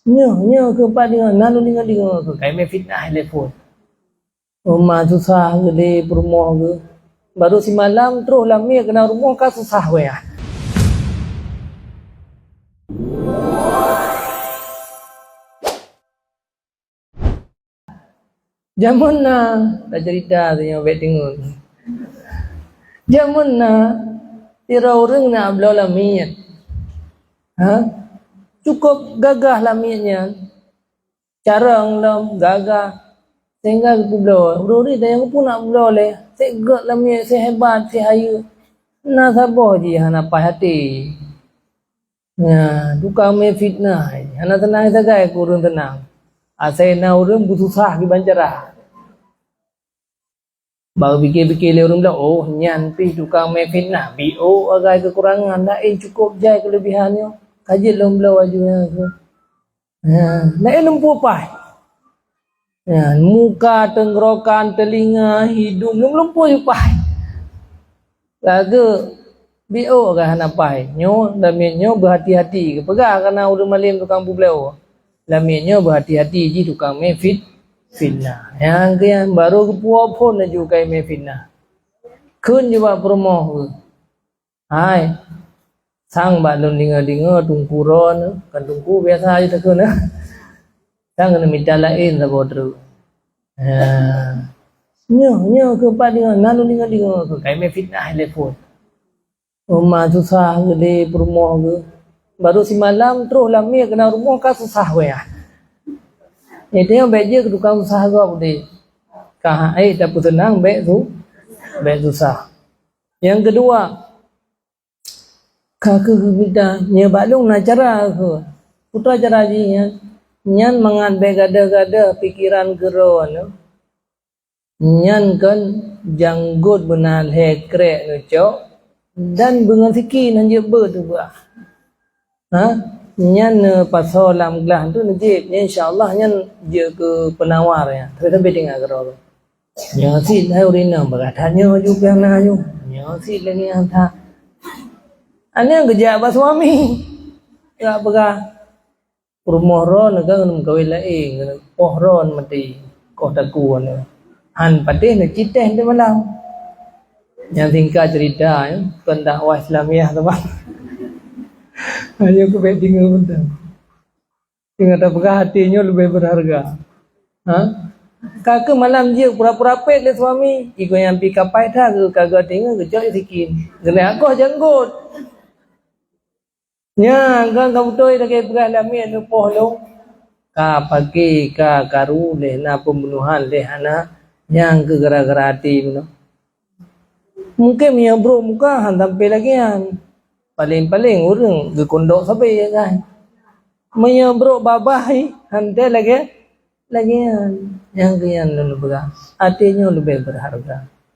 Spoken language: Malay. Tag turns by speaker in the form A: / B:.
A: Nya ke pak dia nalu dengan dia ke kai me fitnah telefon. Rumah susah ke di rumah ke. Baru si malam terus lah mi kena rumah kan susah we ah. Zaman na dah cerita tu yang baik tengok. Zaman na tira orang nak belau lamit. Cukup gagah lamitnya. Cara ngelam gagah sehingga aku belau. Bro ni dah yang pun nak belau leh. Segak lamit, sehebat, sehayu. Nak sabar je hana pai hati. Tukang me fitnah. Hana tenang sagai aku orang tenang. Saya nak orang bersusah di bancara. Baru fikir-fikir le orang bilang, oh nyan pi tukang me fitnah. BO agai kekurangan. Lain cukup jai kelebihannya. Kaji long belau ajunya ke. Lain lempu pai. Muka, tenggorokan, telinga, hidung, lempu je pai. Lagu BO agai hana pai. Nyo, damitnya berhati-hati. Pegah kerana orang malim tukang belau. Lamitnya berhati-hati je tukang me fitnah. Yang baru kepuah pun juga kai me fitnah. Kun juga promoh. Hai. Sang balon linga-linga tungku ron. Kan tungku biasa aja tak kena. Sang kena minta lain sa bodru. Nya ke pak dia nalu linga-linga ke kai me fitnah telefon. Rumah susah ke di rumah ke. Baru si malam terus lah mi kena rumah kan susah we ah. Dia baik je ke tukang usaha kau boleh. Kah tak tenang baik susah. Yang kedua, kakak kita nya balung na cara ke. Putra cara ji nyan mangan be gada-gada pikiran geron. Nyan kan janggut benal hekrek no cok dan bengan fikir nan je ber tu bah. Nyan pasal lam gelah tu najib insyaallah nyan je ke penawar ya tapi dengar gero nya si lai urina bagatannya juga na yo nya si lagi anta ane kerja apa suami ya baga rumah ron kan kawin lain pohron mati kau taku ne han patih ne citeh de malam yang singkat cerita ya kan dakwah Islamiah teman. Hanya kebaik tinggal bentar. Tinggal tak pegah hatinya lebih berharga. Kakak malam je pura-pura pet le suami. Iko yang pi kapai dah ke kagak tinggal kejok sikin. Gena aku janggut. Nya gang kau betul dah ke pegah lamin lupoh lo. Ka pagi ka karu le na pembunuhan le hana yang ke gara-gara hati beno. Mungkin ya bro muka hantam pe lagi kan. Paling-paling orang ke kondok sampai ya kan. Menyebrok babai hantar lagi yang kian lebih berharga. Artinya lebih berharga.